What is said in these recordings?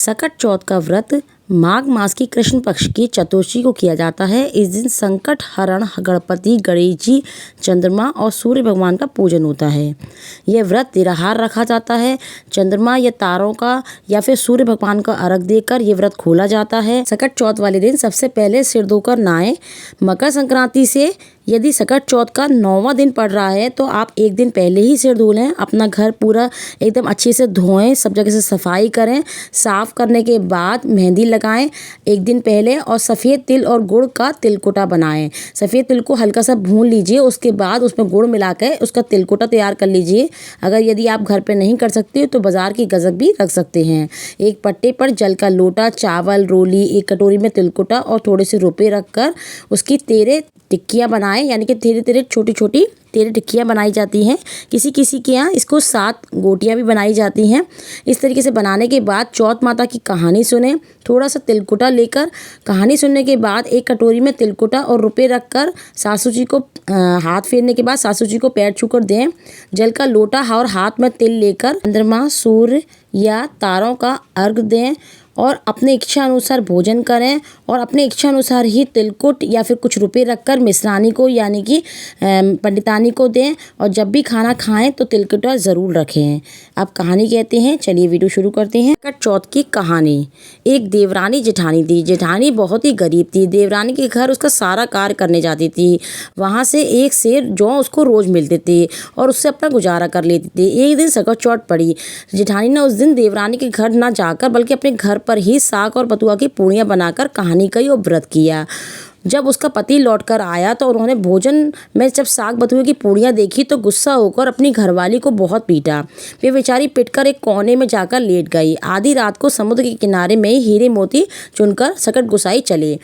सकट चौथ का व्रत माघ मास की कृष्ण पक्ष की चतुर्थी को किया जाता है। इस दिन संकट हरण गणपति, गणेश जी, चंद्रमा और सूर्य भगवान का पूजन होता है। यह व्रत निराहार रखा जाता है। चंद्रमा या तारों का या फिर सूर्य भगवान का अर्घ देकर यह व्रत खोला जाता है। सकट चौथ वाले दिन सबसे पहले सिर धोकर नहाएं। मकर संक्रांति से यदि सकट चौथ का 9वां दिन पड़ रहा है तो आप एक दिन पहले ही सिर धो लें। अपना घर पूरा एकदम अच्छे से धोएं, सब जगह से सफाई करें। साफ करने के बाद मेहंदी लगाएं एक दिन पहले और सफ़ेद तिल और गुड़ का तिलकुटा बनाएं। सफ़ेद तिल को हल्का सा भून लीजिए, उसके बाद उसमें गुड़ मिला कर उसका तिलकुटा तैयार कर लीजिए। अगर यदि आप घर पे नहीं कर सकते तो बाज़ार की गज़क भी रख सकते हैं। एक पट्टे पर जल का लोटा, चावल, रोली, एक कटोरी में तिलकुटा और थोड़े से रुपए रखकर उसकी 13 टिक्कियाँ बनाएं, यानी कि धीरे धीरे छोटी छोटी 13 टिक्कियाँ बनाई जाती हैं। किसी किसी के यहाँ इसको 7 गोटियाँ भी बनाई जाती हैं। इस तरीके से बनाने के बाद चौथ माता की कहानी सुने। थोड़ा सा तिलकुटा लेकर कहानी सुनने के बाद एक कटोरी में तिलकुटा और रुपए रखकर सासू जी को हाथ फेरने के बाद सासू जी को पैर छूकर दें। जल का लोटा और हाथ में तिल लेकर चंद्रमा, सूर्य या तारों का अर्घ दें और अपने इच्छा अनुसार भोजन करें और अपने इच्छा अनुसार ही तिलकुट या फिर कुछ रुपए रखकर मिश्रानी को यानी कि पंडितानी को दें। और जब भी खाना खाएं तो तिलकुटा ज़रूर रखें। अब कहानी कहते हैं, चलिए वीडियो शुरू करते हैं। सकट चौथ की कहानी। एक देवरानी जेठानी थी। जेठानी बहुत ही गरीब थी। देवरानी के घर उसका सारा कार्य करने जाती थी। वहाँ से एक सेर जौ उसको रोज़ मिलते थे और उससे अपना गुजारा कर लेती थी। एक दिन सकट चौथ पड़ी। जेठानी ने उस दिन देवरानी के घर ना जाकर बल्कि अपने घर पर ही साग और बथुआ की पूड़ियाँ बनाकर कहानी कही और व्रत किया। जब उसका पति लौटकर आया तो उन्होंने भोजन में जब साग बथुए की पूड़ियाँ देखी तो गुस्सा होकर अपनी घरवाली को बहुत पीटा। वे बेचारी पिटकर एक कोने में जाकर लेट गई। आधी रात को समुद्र के किनारे में हीरे मोती चुनकर सकट गोसाई चले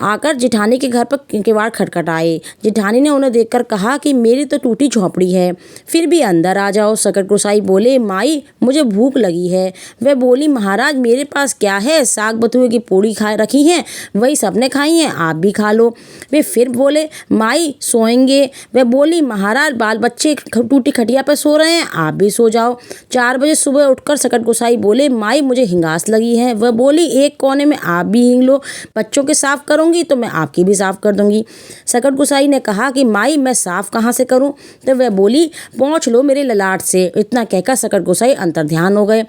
आकर जेठानी के घर पर किवाड़ खटखटाए। जेठानी ने उन्हें देखकर कहा कि मेरी तो टूटी झोंपड़ी है, फिर भी अंदर आ जाओ। सकट गोसाई बोले, माई मुझे भूख लगी है। वह बोली, महाराज मेरे पास क्या है, साग बथुए की पूड़ी खा रखी हैं, वही सबने खाई हैं, आप भी खा लो। वे फिर बोले, माई सोएंगे। वह बोली, महाराज बाल बच्चे टूटी खटिया पर सो रहे हैं, आप भी सो जाओ। 4 बजे सुबह उठकर सकट गोसाई बोले, माई मुझे हिंगास लगी है। वह बोली, एक कोने में आप भी हिंग लो, बच्चों के साफ करो तो मैं आपकी भी साफ कर दूंगी। सकट गोसाई ने कहा कि माई मैं साफ कहाँ से करूं? तो वह बोली, पोंछ लो मेरे ललाट से। इतना कहकर सकट गोसाई अंतर्ध्यान हो गए।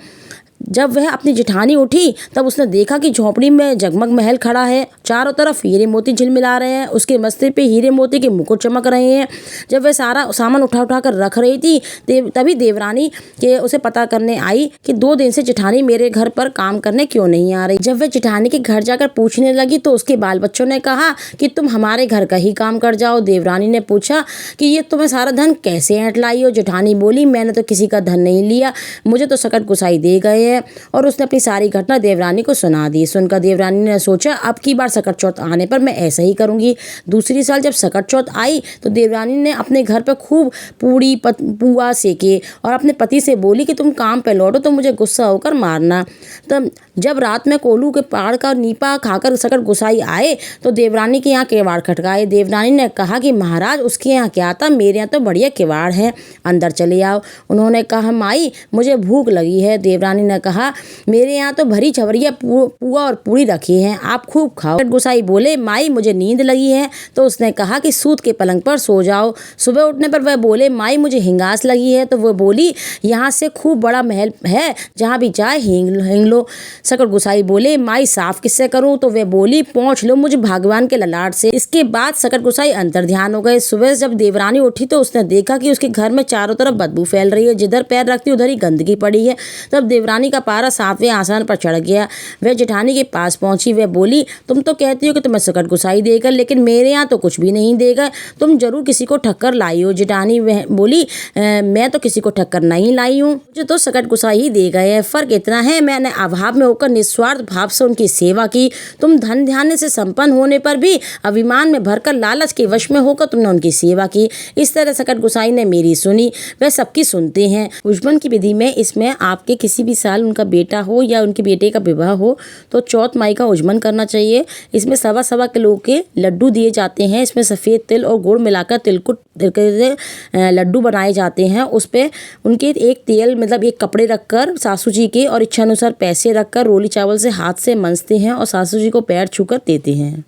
जब वह अपनी जेठानी उठी तब उसने देखा कि झोंपड़ी में जगमग महल खड़ा है। चारों तरफ हीरे मोती झिलमिला रहे हैं। उसके मस्तक पे हीरे मोती के मुकुट चमक रहे हैं। जब वह सारा सामान उठा उठा कर रख रही थी तभी देवरानी के उसे पता करने आई कि 2 दिन से जेठानी मेरे घर पर काम करने क्यों नहीं आ रही। जब वह जेठानी के घर जाकर पूछने लगी तो उसके बाल बच्चों ने कहा कि तुम हमारे घर का ही काम कर जाओ। देवरानी ने पूछा कि ये तुम्हें सारा धन कैसे ऐंठ लाई हो? जेठानी बोली, मैंने तो किसी का धन नहीं लिया, मुझे तो सकट गोसाई दे गए। और उसने अपनी सारी घटना देवरानी को सुना दी। सुनकर देवरानी ने सोचा, अब की बार सकट चौथ आने पर मैं ऐसा ही करूंगी। दूसरी साल जब सकट चौथ आई तो देवरानी ने अपने घर पर खूब पूड़ी पुआ सेके और अपने पति से बोली कि तुम काम पे लौटो तो मुझे गुस्सा होकर मारना। तब जब रात में कोल्हू के पहाड़ का नीपा खाकर सकट गोसाई आए तो देवरानी के यहाँ किवाड़ खटकाए। देवरानी ने कहा कि महाराज उसके यहाँ क्या था, मेरे यहाँ तो बढ़िया किवाड़ है, अंदर चले आओ। उन्होंने कहा, माई मुझे भूख लगी है। देवरानी ने कहा, मेरे यहाँ तो भरी छवरिया पुआ और पूड़ी रखी हैं, आप खूब खाओ। सकट गोसाई बोले, माई मुझे नींद लगी है। तो उसने कहा कि सूत के पलंग पर सो जाओ। सुबह उठने पर वह बोले, माई मुझे हिंगास लगी है। तो वह बोली, यहाँ से खूब बड़ा महल है, जहाँ भी जाए हिंग लो। सकट गोसाई बोले, माई साफ किससे करूँ? तो वह बोली, पोंछ लो मुझे भगवान के ललाट से। इसके बाद सकट गोसाई अंतर्ध्यान हो गए। सुबह जब देवरानी उठी तो उसने देखा कि उसके घर में चारों तरफ बदबू फैल रही है, जिधर पैर रखती उधर ही गंदगी पड़ी है। तब देवरानी का पारा 7वें आसन पर चढ़ गया। वह जेठानी के पास पहुंची। वह बोली, तुम तो कहती हो कि तुम्हें सकट गोसाई देगा, लेकिन मेरे यहाँ तो कुछ भी नहीं देगा, तुम जरूर किसी को ठक्कर लाई हो। जेठानी वह बोली, मैं तो किसी को ठक्कर नहीं लाई हूँ, मुझे तो सकट गोसाई ही दे गए हैं। फर्क इतना है, मैंने अभाव में होकर निस्वार्थ भाव से उनकी सेवा की। तुम धन ध्यान से संपन्न होने पर भी अभिमान में भरकर लालच के वश में होकर तुमने उनकी सेवा की। इस तरह सकट गोसाई ने मेरी सुनी, वह सबकी सुनते हैं। उज्जवन की विधि में इसमें आपके किसी भी साल साल उनका बेटा हो या उनके बेटे का विवाह हो तो चौथ माई का उजमन करना चाहिए। इसमें सवा किलो के लड्डू दिए जाते हैं। इसमें सफ़ेद तिल और गुड़ मिलाकर तिलकुट लड्डू बनाए जाते हैं। उस पे उनके एक तेल मतलब एक कपड़े रखकर सासू जी के और इच्छानुसार पैसे रखकर रोली चावल से हाथ से मंजते हैं और सासू जी को पैर छूकर देते हैं।